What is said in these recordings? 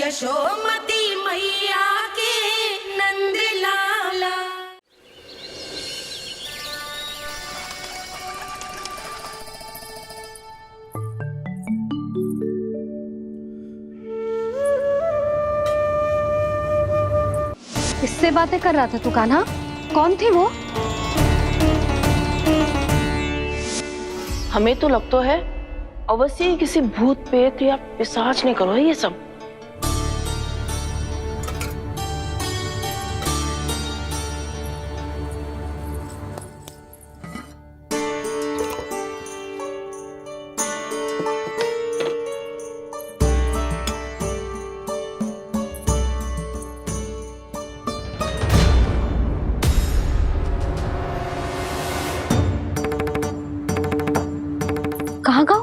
यशोमती मैया के नंद लाला। किससे बातें कर रहा था तू कान्हा? कौन थी वो? हमें तो लगता है अवश्य ही किसी भूत प्रेत या पिशाच ने करो है ये सब। कहाँ गाँव?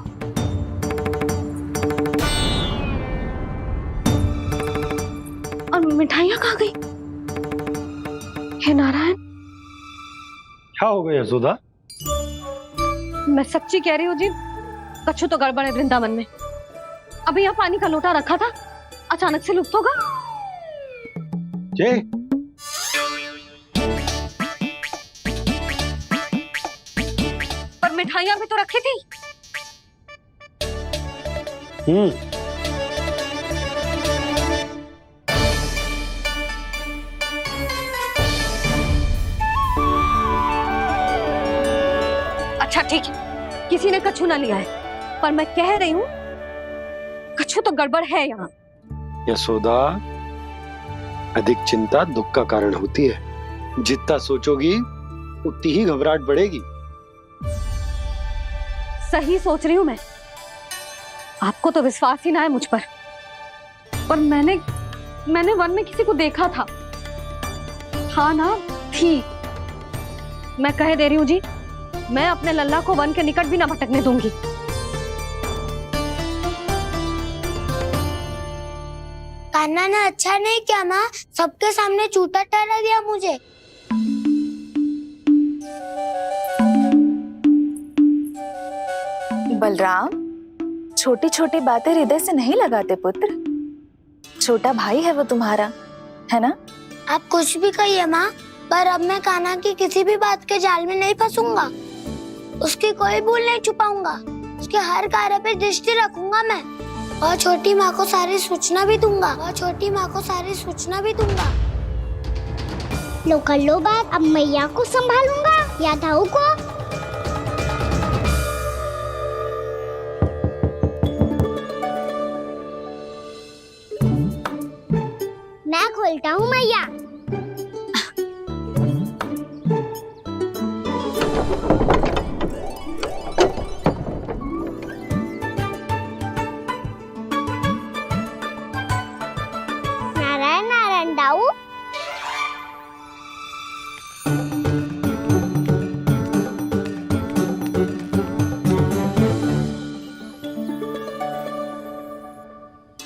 और मिठाइयाँ कहाँ गई? हे नारायण, क्या हो गया यशोदा? मैं सच्ची कह रही हूँ जी, कछु तो गड़बड़ है वृंदावन में। अभी यहाँ पानी का लोटा रखा था, अचानक से लुप्त होगा। जय पर मिठाइयाँ भी तो रखी थी। अच्छा ठीक है, किसी ने कछु ना लिया है, पर मैं कह रही हूँ कछु तो गड़बड़ है यहाँ। यशोदा, अधिक चिंता दुख का कारण होती है। जितना सोचोगी उतनी ही घबराहट बढ़ेगी। सही सोच रही हूँ मैं। आपको तो विश्वास ही ना है मुझ पर मैंने वन में किसी को देखा था। हाँ ना, थी। मैं कह दे रही हूँ जी, मैं अपने लल्ला को वन के निकट भी ना भटकने दूंगी। कान्हा ने अच्छा नहीं किया माँ, सबके सामने झूठा ठहरा दिया मुझे। बलराम, छोटी छोटी बातें हृदय से नहीं लगाते पुत्र। छोटा भाई है वो तुम्हारा, है ना? आप कुछ भी कहिए माँ, पर अब मैं कान्हा की किसी भी बात के जाल में नहीं फंसूंगा। उसकी कोई भूल नहीं छुपाऊंगा। उसके हर कार्य पे दृष्टि रखूंगा मैं, और छोटी माँ को सारी सूचना भी दूंगा। लो कर लो बात, अब मैया को संभालूंगा या दाऊ को। मैं खोलता हूँ मैया। नारायण नारायण दाऊ।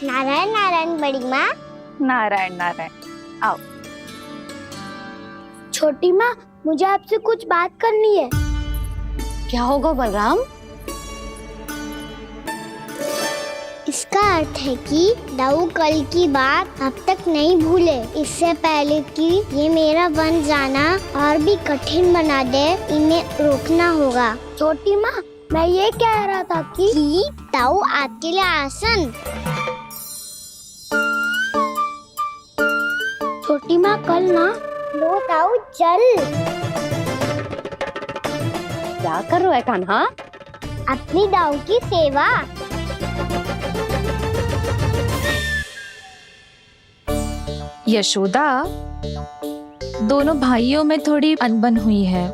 नारायण नारायण बड़ी माँ। नारायण नारायण, आओ। छोटी माँ, मुझे आपसे कुछ बात करनी है। क्या होगा बलराम? इसका अर्थ है कि दाऊ कल की बात अब तक नहीं भूले। इससे पहले कि ये मेरा वन जाना और भी कठिन बना दे, इन्हें रोकना होगा। छोटी माँ, मैं ये कह रहा था कि दाऊ आपके लिए आसन। छोटी माँ, कल ना लो दाऊ चल। क्या कर रहा है कान्हा? अपनी दाऊ की सेवा। यशोदा, दोनों भाइयों में थोड़ी अनबन हुई है।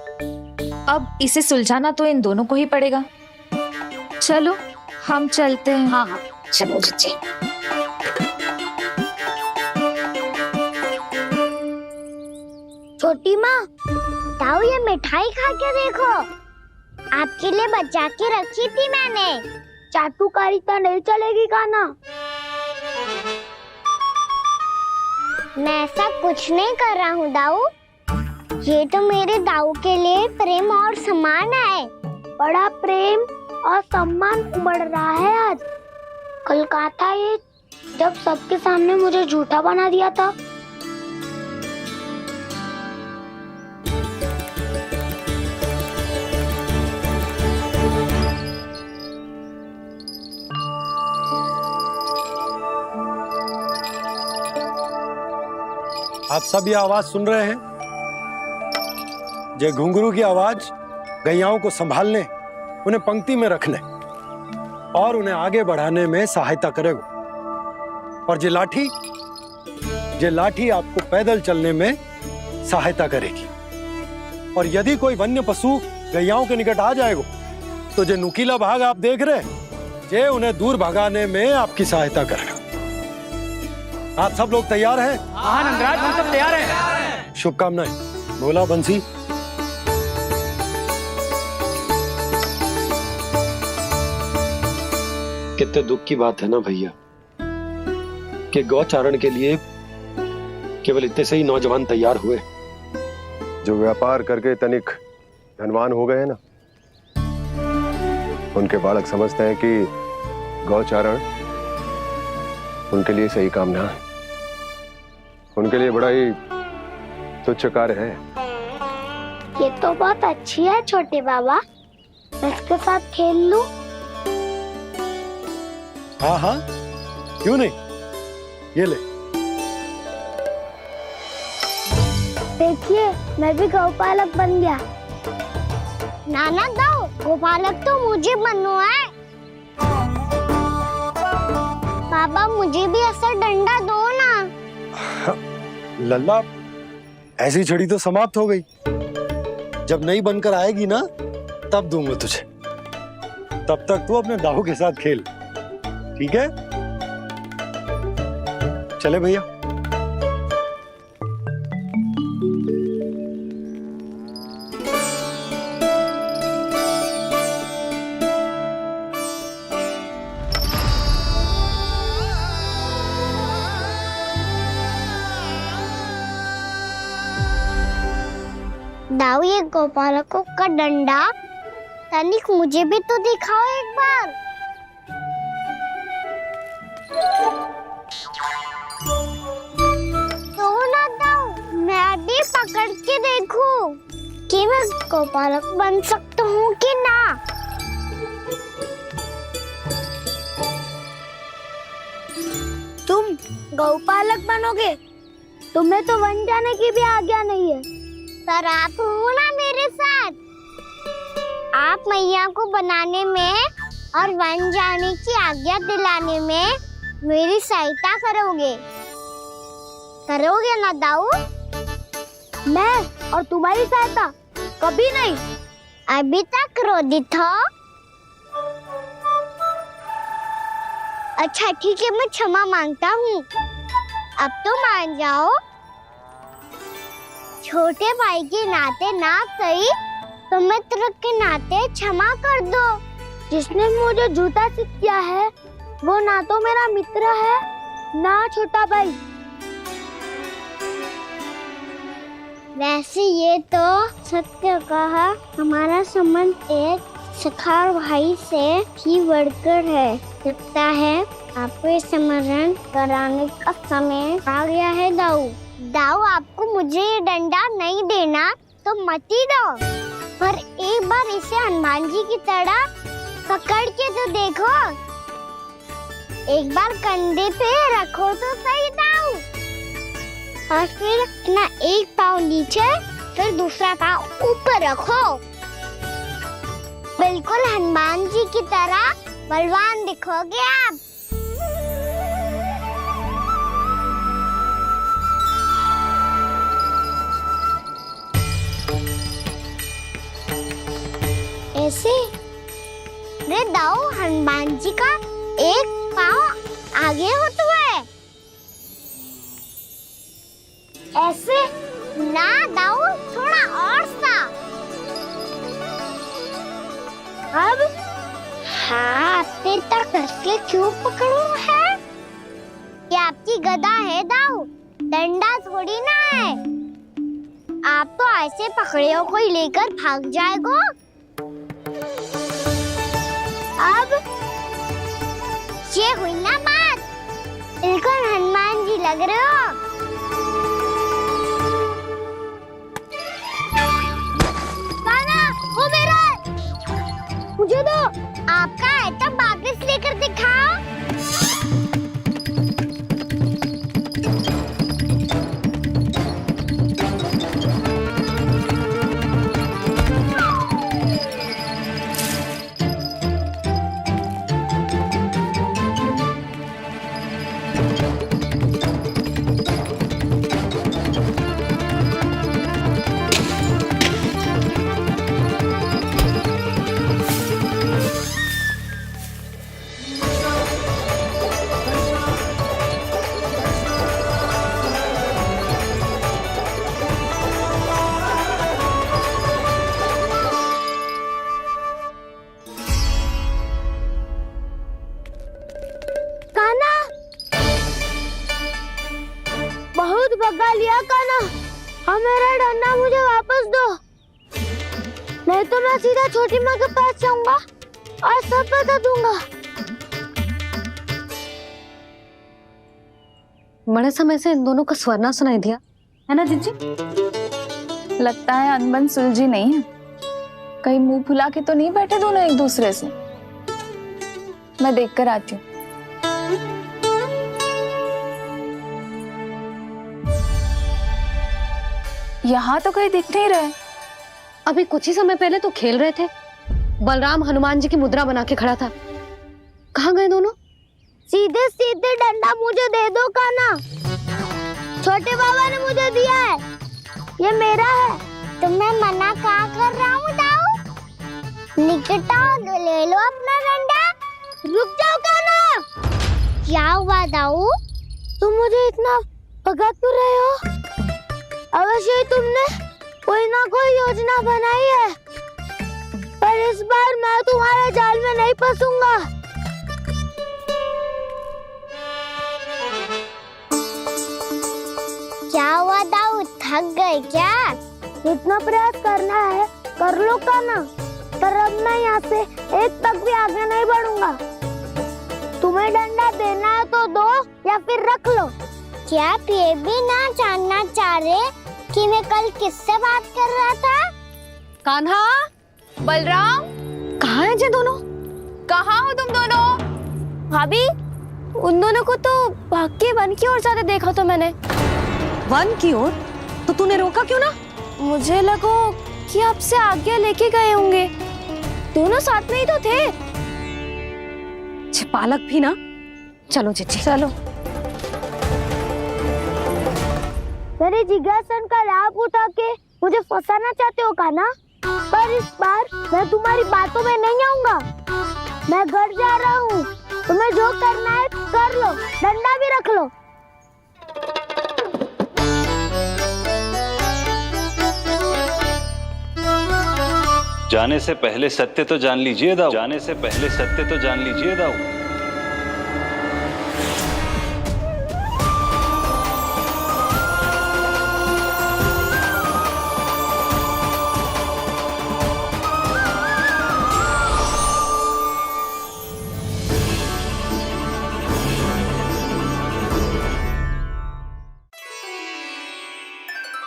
अब इसे सुलझाना तो इन दोनों को ही पड़ेगा। चलो हम चलते हैं। हाँ हाँ, चलो जी। छोटी माँ, दाऊ ये मिठाई खा के देखो। आपके लिए बचा के रखी थी मैंने। चाटुकारिता नहीं चलेगी कान्हा। मैं ऐसा कुछ नहीं कर रहा हूँ दाऊ। ये तो मेरे दाऊ के लिए प्रेम और सम्मान है। बड़ा प्रेम और सम्मान उमड़ रहा है आज। कल कहा था ये जब सबके सामने मुझे झूठा बना दिया था। आप सब ये आवाज सुन रहे हैं? ये घुंघरू की आवाज गैयाओं को संभालने, उन्हें पंक्ति में रखने और उन्हें आगे बढ़ाने में सहायता करेगा। और ये लाठी आपको पैदल चलने में सहायता करेगी। और यदि कोई वन्य पशु गैयाओं के निकट आ जाएगा तो जो नुकीला भाग आप देख रहे हैं, ये उन्हें दूर भगाने में आपकी सहायता करेगा। आप सब लोग तैयार हैं? हाँ नंदराज, हम सब तैयार हैं। शुभकामनाएं। बोला बंसी। कितने दुख की बात है ना भैया कि गौचारण के लिए केवल इतने से ही नौजवान तैयार हुए जो व्यापार करके तनिक धनवान हो गए ना, उनके बालक समझते हैं कि गौचारण उनके लिए सही काम ना है, उनके लिए बड़ा ही तुच्छ कार्य है। ये तो बहुत अच्छी है छोटे बाबा, इसके साथ खेल लूं? हाँ हाँ, क्यों नहीं, ये ले। देखिए, मैं भी गौपालक बन गया। नाना दो, गौपालक तो मुझे बनना है। बाबा मुझे भी ऐसा डंडा दो ना। लल्ला, ऐसी छड़ी तो समाप्त हो गई। जब नई बनकर आएगी ना, तब दूंगा तुझे। तब तक तू अपने दाऊ के साथ खेल, ठीक है? चले भैया। दाऊ, ये गोपालकों का डंडा तनिक मुझे भी तो दिखाओ एक बार। तो ना दाऊ, मैं भी पकड़ के देखूं कि मैं गोपालक बन सकता हूँ कि ना। तुम गौपालक बनोगे? तुम्हें तो वन जाने की भी आज्ञा नहीं है। पर आप हो ना मेरे साथ। आप मैया को बनाने में और वन जाने की आज्ञा दिलाने में मेरी सहायता करोगे ना दाऊ? मैं और तुम्हारी सहायता कभी नहीं। अभी तक क्रोधित हो? अच्छा ठीक है, मैं क्षमा मांगता हूँ। अब तो मान जाओ। छोटे भाई के नाते ना सही तो मित्र के नाते क्षमा कर दो। जिसने मुझे झूठा सिद्ध किया है वो ना तो मेरा मित्र है ना छोटा भाई। वैसे ये तो सत्य कहा, हमारा संबंध एक सखार भाई से भी बढ़कर है। लगता है आपको स्मरण कराने का समय आ गया है दाऊ। दाऊ, आपको मुझे ये डंडा नहीं देना तो मत ही दो, पर एक बार इसे हनुमान जी की तरह पकड़ के तो देखो। एक बार कंधे पे रखो तो सही दाऊ, और फिर अपना एक पाँव नीचे फिर दूसरा पाँव ऊपर रखो। बिल्कुल हनुमान जी की तरह बलवान दिखोगे आप। ऐसे रे दाऊ, हनुमान जी का एक पाँव आगे होता है। ऐसे ना दाऊ, थोड़ा और सा। अब हाथ तक कसके क्यों पकड़ू है? ये आपकी गदा है दाऊ, डंडा थोड़ी ना है। आप तो ऐसे पकड़े हो कोई लेकर भाग जाएगा। अब ये हुई ना बात। बिल्कुल हनुमान जी लग रहे हो आप। कान्हा, वो मेरा है। मुझे दो। आपका है तो वापस लेकर दिखाओ। बहुत भगा लिया कान्हा। हाँ, मेरा डंडा मुझे वापस दो, नहीं तो मैं सीधा छोटी माँ के पास जाऊंगा और सब बता दूंगा। बड़े समय से इन दोनों का स्वर ना सुनाई दिया, है ना जीजी? लगता है अनबन सुलझी नहीं है। कहीं मुंह फुला के तो नहीं बैठे दोनों एक दूसरे से। मैं देख कर आती हूँ। यहाँ तो कहीं दिख नहीं रहे। अभी कुछ ही समय पहले तो खेल रहे थे। बलराम हनुमान जी की मुद्रा बना के खड़ा था। कहाँ गए दोनों? सीधे सीधे डंडा मुझे दे दो कान्हा। छोटे बाबा ने मुझे दिया है, ये मेरा है। तो मैं मना कहाँ कर रहा हूँ दाऊ? निकट आओ, ले लो अपना डंडा। रुक जाओ कान्हा। क्या हुआ दाऊ? तुम मुझे इतना भगा क्यों रहे हो? अवश्य ही तुमने कोई ना कोई योजना बनाई है, पर इस बार मैं तुम्हारे जाल में नहीं फंसूंगा। क्या हुआ दाऊ, थक गए क्या? इतना प्रयास करना है कर लो कान्हा, पर अब मैं यहाँ से एक तक भी आगे नहीं बढ़ूंगा। तुम्हें डंडा देना है तो दो या फिर रख लो। क्या आप ये भी ना जानना चाह रहे कि मैं कल किससे बात कर रहा था? कान्हा, बलराम, कहाँ हैं ये दोनों? कहाँ हो तुम दोनों? भाभी, उन दोनों को तो भाग के वन की ओर जाते देखा तो मैंने। वन की ओर? तो तूने रोका क्यों ना? मुझे लगा कि आपसे आज्ञा लेके गए होंगे। दोनों साथ में ही तो थे। पालक भी ना। चलो जीजी, चलो। मेरे जिज्ञासा का लाभ उठा के मुझे फंसाना चाहते हो कान्हा, पर इस बार मैं तुम्हारी बातों में नहीं आऊंगा। मैं घर जा रहा हूँ, तुम्हें जो करना है कर लो, डंडा भी रख लो। जाने से पहले सत्य तो जान लीजिए दाऊ। जाने से पहले सत्य तो जान लीजिए दाऊ।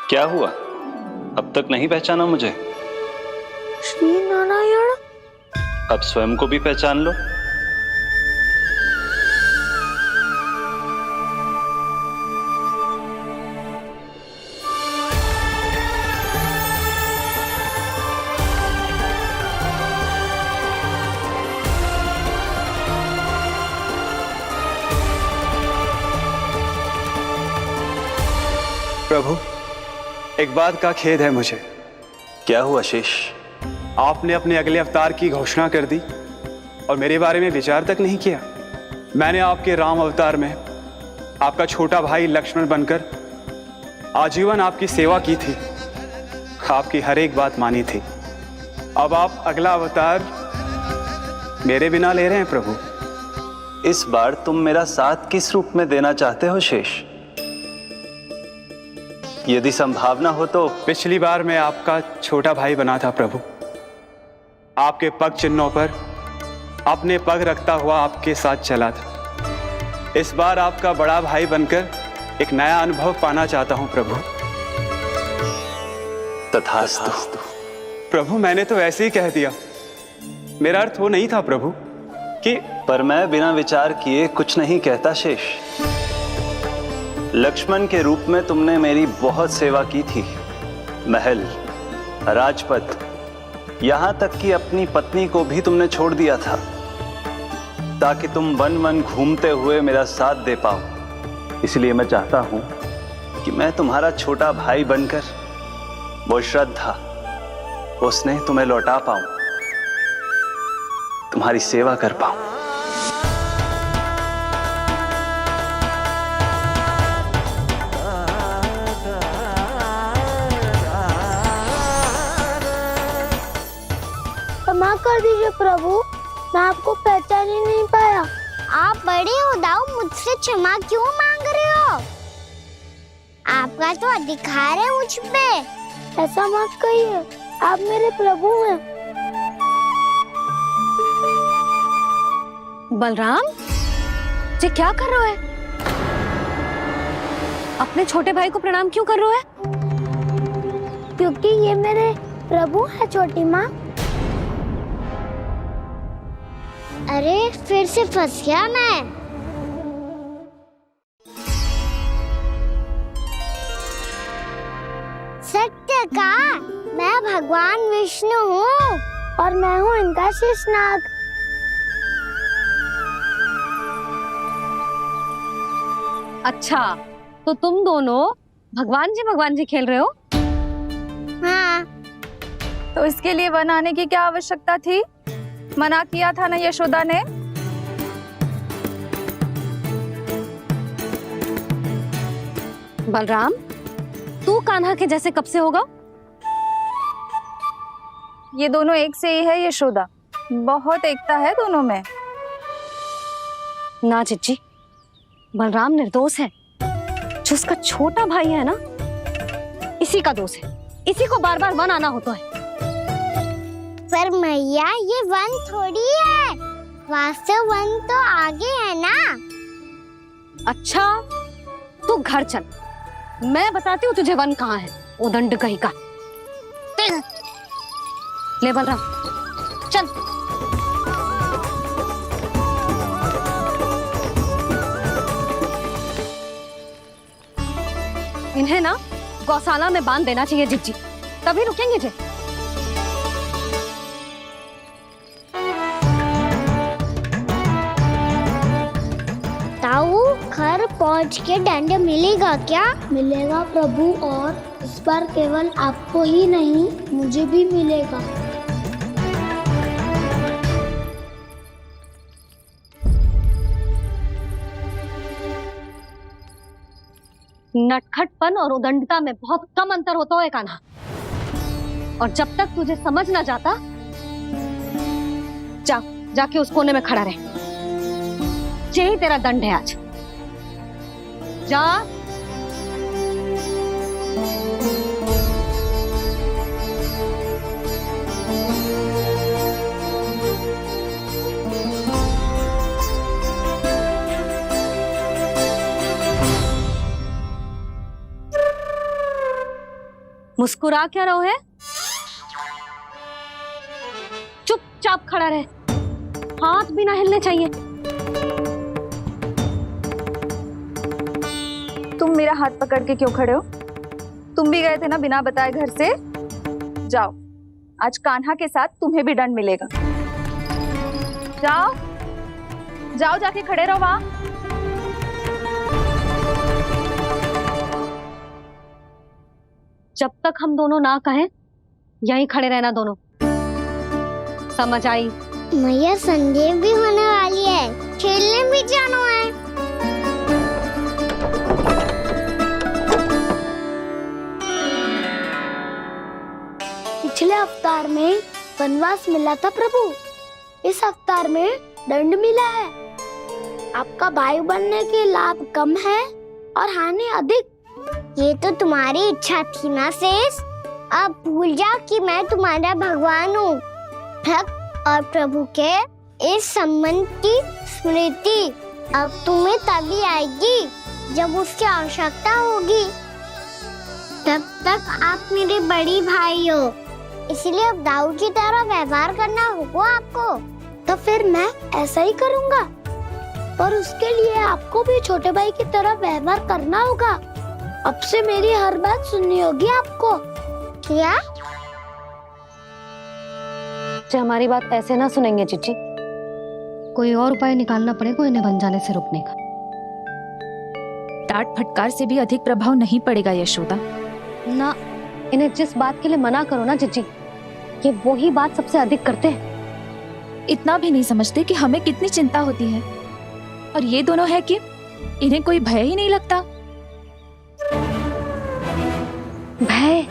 क्या हुआ? अब तक नहीं पहचाना मुझे? श्री नारायण। अब स्वयं को भी पहचान लो। प्रभु, एक बात का खेद है मुझे। क्या हुआ शेष? आपने अपने अगले अवतार की घोषणा कर दी और मेरे बारे में विचार तक नहीं किया। मैंने आपके राम अवतार में आपका छोटा भाई लक्ष्मण बनकर आजीवन आपकी सेवा की थी, आपकी हर एक बात मानी थी। अब आप अगला अवतार मेरे बिना ले रहे हैं प्रभु। इस बार तुम मेरा साथ किस रूप में देना चाहते हो शेष? यदि संभावना हो तो। पिछली बार मैं आपका छोटा भाई बना था प्रभु। आपके पग चिन्हों पर अपने पग रखता हुआ आपके साथ चला था। इस बार आपका बड़ा भाई बनकर एक नया अनुभव पाना चाहता हूं प्रभु। तथास्तु। प्रभु मैंने तो ऐसे ही कह दिया, मेरा अर्थ वो नहीं था प्रभु कि। पर मैं बिना विचार किए कुछ नहीं कहता शेष। लक्ष्मण के रूप में तुमने मेरी बहुत सेवा की थी। महल, राजपथ, यहां तक कि अपनी पत्नी को भी तुमने छोड़ दिया था ताकि तुम वन वन घूमते हुए मेरा साथ दे पाओ। इसलिए मैं चाहता हूं कि मैं तुम्हारा छोटा भाई बनकर वो श्रद्धा, वो स्नेह तुम्हें लौटा पाऊं, तुम्हारी सेवा कर पाऊं। क्षमा कर दीजिए प्रभु, मैं आपको पहचान ही नहीं पाया। आप बड़े हो दाऊ, मुझसे क्षमा क्यों मांग रहे हो? आपका तो अधिकार है मुझ पे। ऐसा मत कहिए, आप मेरे प्रभु हैं। बलराम, ये क्या कर रहे हो? अपने छोटे भाई को प्रणाम क्यों कर रहे हो? क्योंकि ये मेरे प्रभु है छोटी माँ। अरे फिर से फंस गया मैं। सत्य का, मैं भगवान विष्णु हूँ और मैं हूँ इनका शेषनाग। अच्छा, तो तुम दोनों भगवान जी खेल रहे हो? हाँ। तो इसके लिए वन आने की क्या आवश्यकता थी? मना किया था ना यशोदा ने। बलराम, तू कान्हा के जैसे कब से होगा? ये दोनों एक से ही है यशोदा, बहुत एकता है दोनों में। ना चिच्ची, बलराम निर्दोष है। जो उसका छोटा भाई है ना, इसी का दोष है। इसी को बार बार वन आना होता है। पर मैया, ये वन थोड़ी है, वास्तव वन तो आगे है ना। अच्छा, तू घर चल, मैं बताती हूँ तुझे वन कहाँ है। उदंड कहीं का। ले बलराम, चल। इन्हें ना गौशाला में बांध देना चाहिए जिज्जी, तभी रुकेंगे जे। ताऊ, घर पहुँच के दंड मिलेगा क्या? मिलेगा प्रभु, और इस बार केवल आपको ही नहीं, मुझे भी मिलेगा। नटखटपन और उदंडता में बहुत कम अंतर होता है कान्हा, और जब तक तुझे समझ ना जाता, जाके उस कोने में खड़ा रहे। यही तेरा दंड है आज। जा। मुस्कुरा क्या रहो है? चुपचाप खड़ा रहे, हाथ भी ना हिलने चाहिए। तुम मेरा हाथ पकड़ के क्यों खड़े हो? तुम भी गए थे ना बिना बताए घर से। जाओ, आज कान्हा के साथ तुम्हें भी दंड मिलेगा। जाओ जाओ, जाके खड़े रहो वहां। जब तक हम दोनों ना कहें, यहीं खड़े रहना दोनों। समझ आई? मैया, संध्या भी होने वाली है, खेलने भी जाना है। पिछले अवतार में वनवास मिला था प्रभु, इस अवतार में दंड मिला है। आपका भाई बनने के लाभ कम है और हानि अधिक। ये तो तुम्हारी इच्छा थी ना शेष। अब भूल जा कि मैं तुम्हारा भगवान हूँ। भक्त और प्रभु के इस संबंध की स्मृति अब तुम्हें तभी आएगी जब उसकी आवश्यकता होगी। तब तक आप मेरे बड़ी भाई हो, इसलिए अब दाऊ की तरह व्यवहार करना होगा आपको। तो फिर मैं ऐसा ही करूँगा, पर उसके लिए आपको भी छोटे भाई की तरह व्यवहार करना होगा। अब से मेरी हर बात सुननी होगी आपको। क्या? हमारी बात ऐसे ना सुनेंगे चिची, कोई और उपाय निकालना पड़ेगा इन्हें बन जाने से रुकने का। डांट फटकार से भी अधिक प्रभाव नहीं पड़ेगा यशोदा। ना, इन्हें जिस बात के लिए मना करो ना चिची, ये वही बात सबसे अधिक करते हैं। इतना भी नहीं समझते कि हमें कितनी चिंता होती है, और ये दोनों है कि इन्हें कोई भय ही नहीं लगता। भय?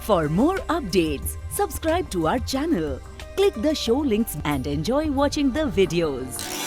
For more updates, subscribe to our channel, click the show links and enjoy watching the videos.